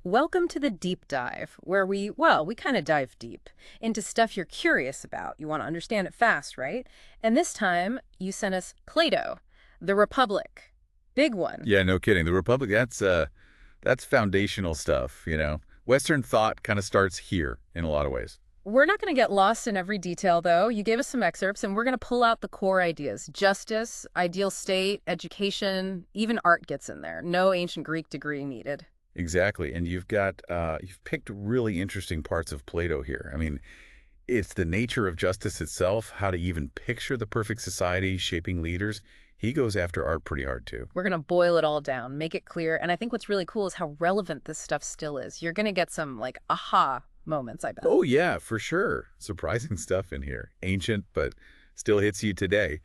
Welcome to the deep dive, where we kind of dive deep into stuff you're curious about. You want to understand it fast, right? And this time, you sent us Plato, the Republic. Big one. Yeah, no kidding. The Republic, that's foundational stuff, you know. Western thought kind of starts here in a lot of ways. We're not going to get lost in every detail, though. You gave us some excerpts, and we're going to pull out the core ideas. Justice, ideal state, education, even art gets in there. No ancient Greek degree needed. Exactly. And you've picked really interesting parts of Plato here. I mean, it's the nature of justice itself, how to even picture the perfect society shaping leaders. He goes after art pretty hard too. We're going to boil it all down, make it clear. And I think what's really cool is how relevant this stuff still is. You're going to get some, like, aha moments, I bet. Oh yeah, for sure. Surprising stuff in here. Ancient, but still hits you today.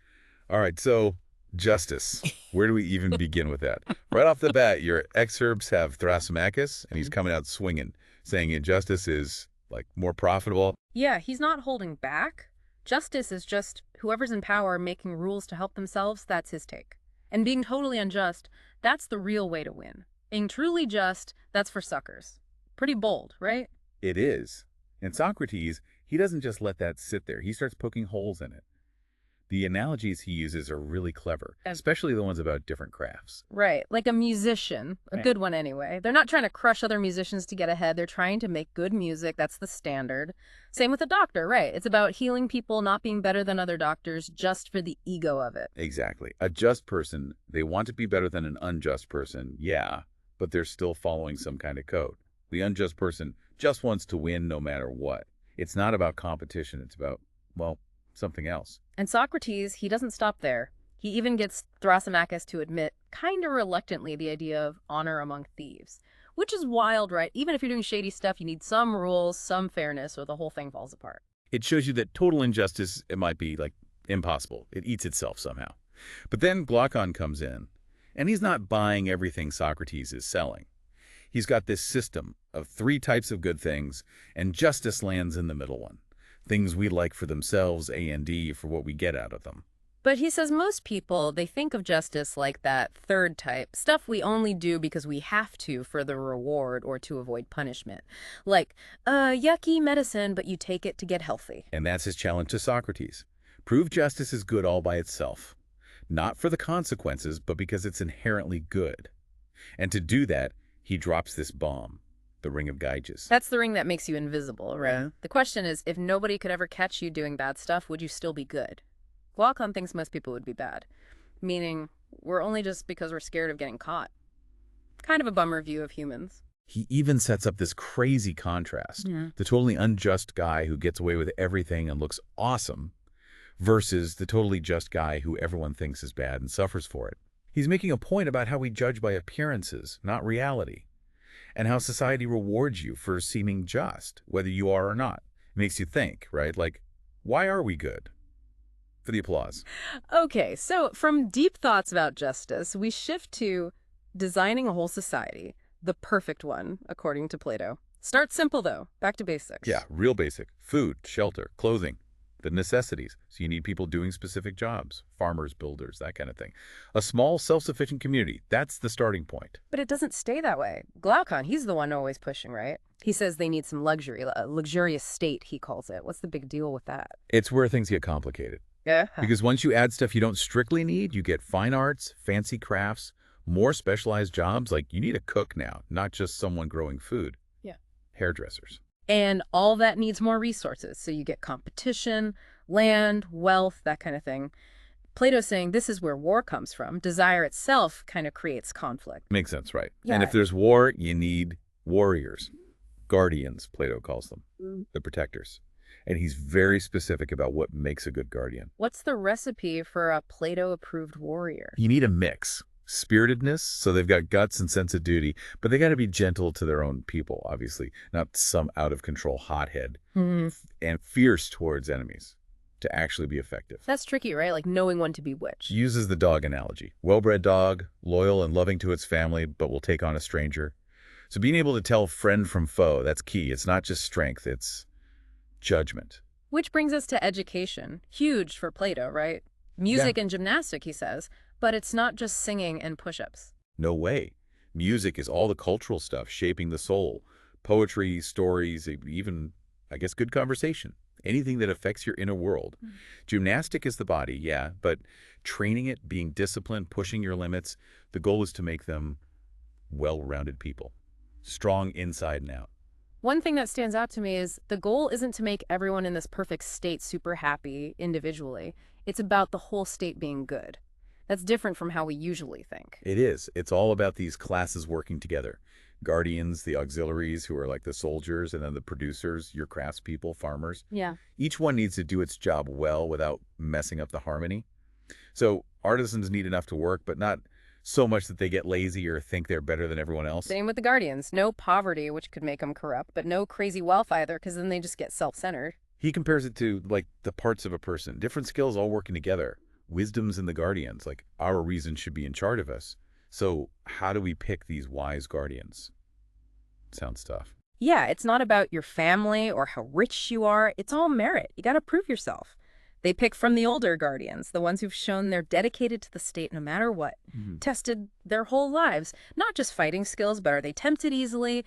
All right, so justice. Where do we even begin with that? Right off the bat, your excerpts have Thrasymachus, and he's coming out swinging, saying injustice is, like, more profitable. Yeah, he's not holding back. Justice is just whoever's in power making rules to help themselves, that's his take. And being totally unjust, that's the real way to win. Being truly just, that's for suckers. Pretty bold, right? It is. And Socrates, he doesn't just let that sit there. He starts poking holes in it. The analogies he uses are really clever, especially the ones about different crafts. Right, like a musician, a Right. good one anyway. They're not trying to crush other musicians to get ahead. They're trying to make good music. That's the standard. Same with a doctor, right? It's about healing people, not being better than other doctors just for the ego of it. Exactly. A just person, they want to be better than an unjust person, yeah, but they're still following some kind of code. The unjust person just wants to win no matter what. It's not about competition. It's about, well, something else. And Socrates, he doesn't stop there. He even gets Thrasymachus to admit, kind of reluctantly, the idea of honor among thieves. Which is wild, right? Even if you're doing shady stuff, you need some rules, some fairness, or the whole thing falls apart. It shows you that total injustice, it might be, like, impossible. It eats itself somehow. But then Glaucon comes in, and he's not buying everything Socrates is selling. He's got this system of three types of good things, and justice lands in the middle one. Things we like for themselves, A and D, for what we get out of them. But he says most people, they think of justice like that third type, stuff we only do because we have to for the reward or to avoid punishment. Like, yucky medicine, but you take it to get healthy. And that's his challenge to Socrates. Prove justice is good all by itself. Not for the consequences, but because it's inherently good. And to do that, he drops this bomb, the ring of Gyges. That's the ring that makes you invisible, right? Yeah. The question is, if nobody could ever catch you doing bad stuff, would you still be good? Glaucon thinks most people would be bad, meaning we're only just because we're scared of getting caught. Kind of a bummer view of humans. He even sets up this crazy contrast. Yeah. The totally unjust guy who gets away with everything and looks awesome versus the totally just guy who everyone thinks is bad and suffers for it. He's making a point about how we judge by appearances, not reality, and how society rewards you for seeming just, whether you are or not. It makes you think, right? Like, why are we good? For the applause. Okay, so from deep thoughts about justice, we shift to designing a whole society, the perfect one, according to Plato. Start simple, though. Back to basics. Yeah, real basic. Food, shelter, clothing, the necessities. So you need people doing specific jobs, farmers, builders, that kind of thing. A small, self-sufficient community. That's the starting point. But it doesn't stay that way. Glaucon, he's the one always pushing, right? He says they need some luxury, a luxurious state, he calls it. What's the big deal with that? It's where things get complicated. Yeah. Because once you add stuff you don't strictly need, you get fine arts, fancy crafts, more specialized jobs. Like you need a cook now, not just someone growing food. Yeah. Hairdressers. And all that needs more resources. So you get competition, land, wealth, that kind of thing. Plato's saying this is where war comes from. Desire itself kind of creates conflict. Makes sense, right? Yeah. And if there's war, you need warriors. Guardians, Plato calls them. The protectors. And he's very specific about what makes a good guardian. What's the recipe for a Plato-approved warrior? You need a mix. Spiritedness, so they've got guts and sense of duty, but they got to be gentle to their own people, obviously, not some out-of-control hothead. And fierce towards enemies to actually be effective. That's tricky, right? Like knowing when to be which. Uses the dog analogy. Well-bred dog, loyal and loving to its family, but will take on a stranger. So being able to tell friend from foe, that's key. It's not just strength, it's judgment. Which brings us to education. Huge for Plato, right? Music and gymnastic, he says. But it's not just singing and push-ups. No way. Music is all the cultural stuff shaping the soul. Poetry, stories, even, I guess, good conversation. Anything that affects your inner world. Mm. Gymnastic is the body, yeah, but training it, being disciplined, pushing your limits, the goal is to make them well-rounded people. Strong inside and out. One thing that stands out to me is the goal isn't to make everyone in this perfect state super happy individually. It's about the whole state being good. That's different from how we usually think. It is. It's all about these classes working together. Guardians, the auxiliaries, who are like the soldiers, and then the producers, your craftspeople, farmers. Yeah. Each one needs to do its job well without messing up the harmony. So artisans need enough to work, but not so much that they get lazy or think they're better than everyone else. Same with the guardians. No poverty, which could make them corrupt, but no crazy wealth either, because then they just get self-centered. He compares it to, like, the parts of a person. Different skills all working together. Wisdom's in the guardians. Like, our reason should be in charge of us. So how do we pick these wise guardians? Sounds tough. Yeah, it's not about your family or how rich you are. It's all merit. You got to prove yourself. They pick from the older guardians, the ones who've shown they're dedicated to the state no matter what, tested their whole lives, not just fighting skills, but are they tempted easily?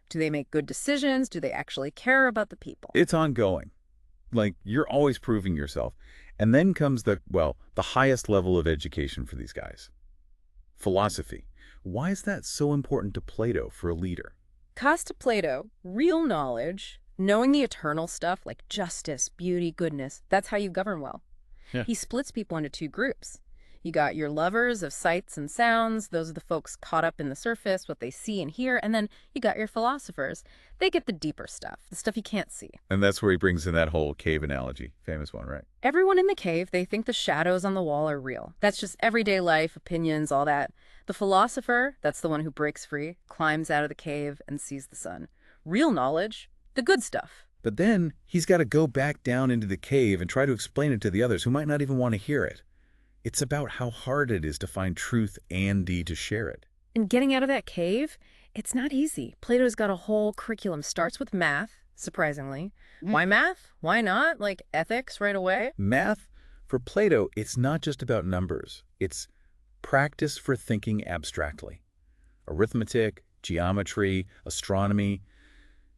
Do they make good decisions? Do they actually care about the people? It's ongoing. Like, you're always proving yourself. And then comes the highest level of education for these guys. Philosophy. Why is that so important to Plato for a leader? Cost to Plato, real knowledge, knowing the eternal stuff like justice, beauty, goodness, that's how you govern well. Yeah. He splits people into two groups. You got your lovers of sights and sounds. Those are the folks caught up in the surface, what they see and hear. And then you got your philosophers. They get the deeper stuff, the stuff you can't see. And that's where he brings in that whole cave analogy. Famous one, right? Everyone in the cave, they think the shadows on the wall are real. That's just everyday life, opinions, all that. The philosopher, that's the one who breaks free, climbs out of the cave and sees the sun. Real knowledge, the good stuff. But then he's got to go back down into the cave and try to explain it to the others who might not even want to hear it. It's about how hard it is to find truth and to share it. And getting out of that cave, it's not easy. Plato's got a whole curriculum. Starts with math, surprisingly. Why math? Why not? Like ethics right away? Math, for Plato, it's not just about numbers. It's practice for thinking abstractly. Arithmetic, geometry, astronomy,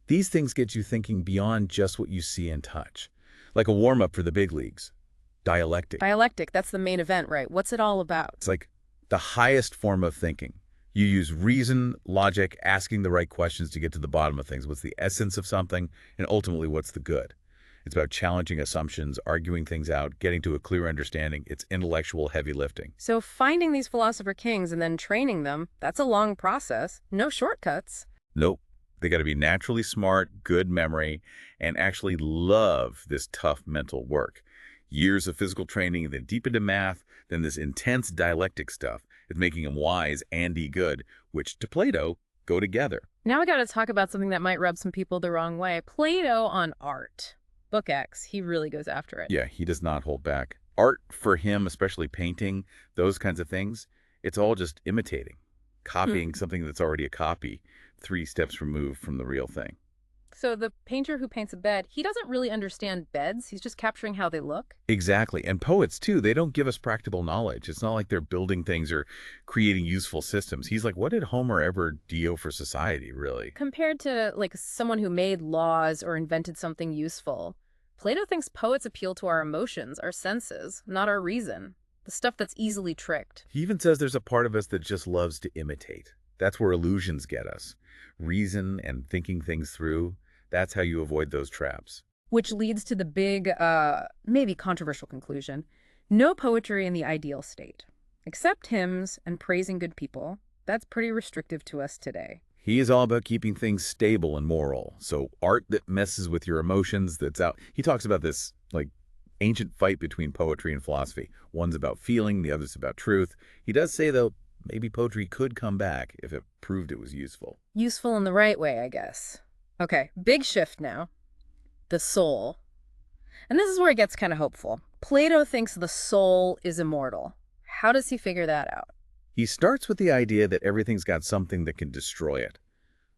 these things get you thinking beyond just what you see and touch. Like a warm-up for the big leagues. Dialectic. Dialectic, that's the main event, right? What's it all about? It's like the highest form of thinking. You use reason, logic, asking the right questions to get to the bottom of things. What's the essence of something, and ultimately what's the good? It's about challenging assumptions, arguing things out, getting to a clear understanding. It's intellectual heavy lifting. So finding these philosopher kings and then training them, that's a long process. No shortcuts. Nope. They got to be naturally smart, good memory, and actually love this tough mental work. Years of physical training, then deep into math, then this intense dialectic stuff. It's making them wise and good, which to Plato go together. Now we got to talk about something that might rub some people the wrong way. Plato on art. Book X, he really goes after it. Yeah, he does not hold back. Art for him, especially painting, those kinds of things, it's all just imitating, copying something that's already a copy, 3 steps removed from the real thing. So the painter who paints a bed, he doesn't really understand beds. He's just capturing how they look. Exactly. And poets, too, they don't give us practical knowledge. It's not like they're building things or creating useful systems. He's like, what did Homer ever deal for society, really? Compared to like someone who made laws or invented something useful, Plato thinks poets appeal to our emotions, our senses, not our reason. The stuff that's easily tricked. He even says there's a part of us that just loves to imitate. That's where illusions get us. Reason and thinking things through, that's how you avoid those traps. Which leads to the big, maybe controversial conclusion. No poetry in the ideal state. Except hymns and praising good people. That's pretty restrictive to us today. He is all about keeping things stable and moral. So art that messes with your emotions, that's out. He talks about this, like, ancient fight between poetry and philosophy. One's about feeling, the other's about truth. He does say, though, maybe poetry could come back if it proved it was useful. Useful in the right way, I guess. Okay, big shift now. The soul. And this is where it gets kind of hopeful. Plato thinks the soul is immortal. How does he figure that out? He starts with the idea that everything's got something that can destroy it.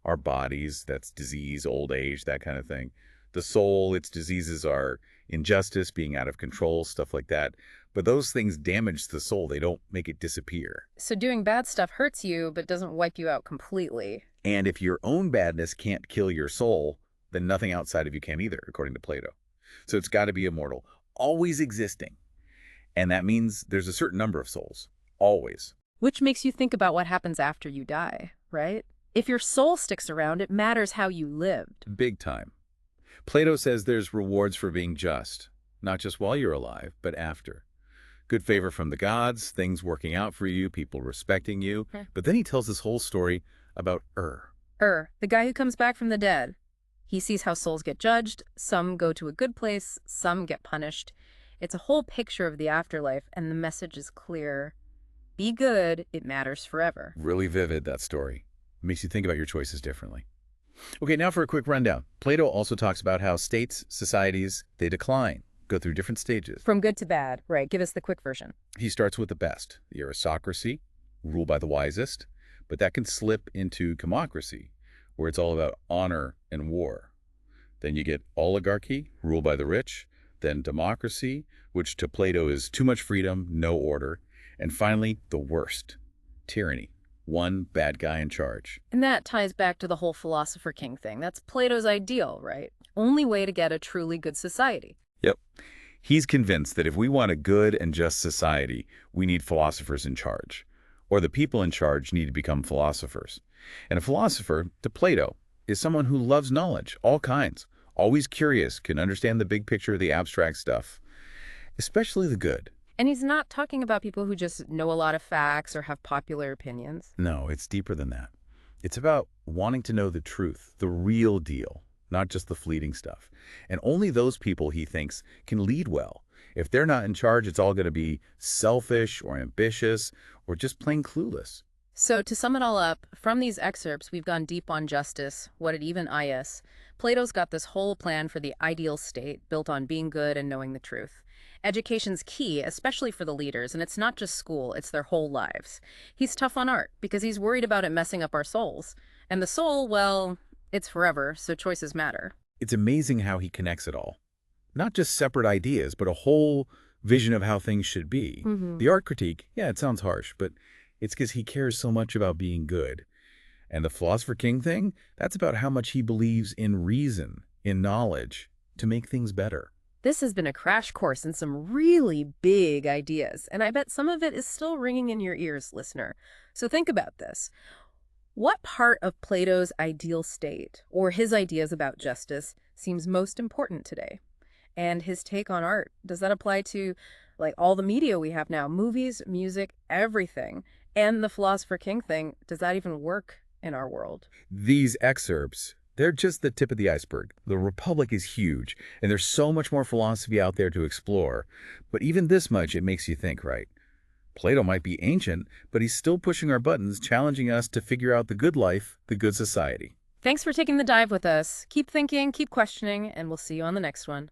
Our bodies, that's disease, old age, that kind of thing. The soul, its diseases are injustice, being out of control, stuff like that. But those things damage the soul. They don't make it disappear. So doing bad stuff hurts you, but doesn't wipe you out completely. And if your own badness can't kill your soul, then nothing outside of you can either, according to Plato. So it's got to be immortal, always existing. And that means there's a certain number of souls, always. Which makes you think about what happens after you die, right? If your soul sticks around, it matters how you lived. Big time. Plato says there's rewards for being just, not just while you're alive, but after. Good favor from the gods, things working out for you, people respecting you. But then he tells this whole story about The guy who comes back from the dead. He sees how souls get judged, some go to a good place, some get punished. It's a whole picture of the afterlife, and the message is clear. Be good, it matters forever. Really vivid, that story. Makes you think about your choices differently. Okay, now for a quick rundown. Plato also talks about how states, societies, they decline, go through different stages. From good to bad, right? Give us the quick version. He starts with the best, the aristocracy, ruled by the wisest, but that can slip into democracy, where it's all about honor and war. Then you get oligarchy, ruled by the rich, then democracy, which to Plato is too much freedom, no order, and finally, the worst, tyranny, one bad guy in charge. And that ties back to the whole philosopher king thing. That's Plato's ideal, right? Only way to get a truly good society. Yep. He's convinced that if we want a good and just society, we need philosophers in charge. Or the people in charge need to become philosophers. And a philosopher, to Plato, is someone who loves knowledge, all kinds, always curious, can understand the big picture of the abstract stuff, especially the good. And he's not talking about people who just know a lot of facts or have popular opinions. No, it's deeper than that. It's about wanting to know the truth, the real deal, not just the fleeting stuff. And only those people, he thinks, can lead well. If they're not in charge, it's all going to be selfish or ambitious or just plain clueless. So to sum it all up, from these excerpts, we've gone deep on justice, what it even is. Plato's got this whole plan for the ideal state built on being good and knowing the truth. Education's key, especially for the leaders, and it's not just school, it's their whole lives. He's tough on art because he's worried about it messing up our souls. And the soul, well, it's forever, so choices matter. It's amazing how he connects it all. Not just separate ideas, but a whole vision of how things should be. The art critique, yeah, it sounds harsh, but it's because he cares so much about being good. And the philosopher king thing, that's about how much he believes in reason, in knowledge, to make things better. This has been a crash course in some really big ideas, and I bet some of it is still ringing in your ears, listener. So think about this. What part of Plato's ideal state, or his ideas about justice, seems most important today? And his take on art, does that apply to like all the media we have now, movies, music, everything? And the philosopher king thing, does that even work in our world? These excerpts, they're just the tip of the iceberg. The Republic is huge, and there's so much more philosophy out there to explore. But even this much, it makes you think, right? Plato might be ancient, but he's still pushing our buttons, challenging us to figure out the good life, the good society. Thanks for taking the dive with us. Keep thinking, keep questioning, and we'll see you on the next one.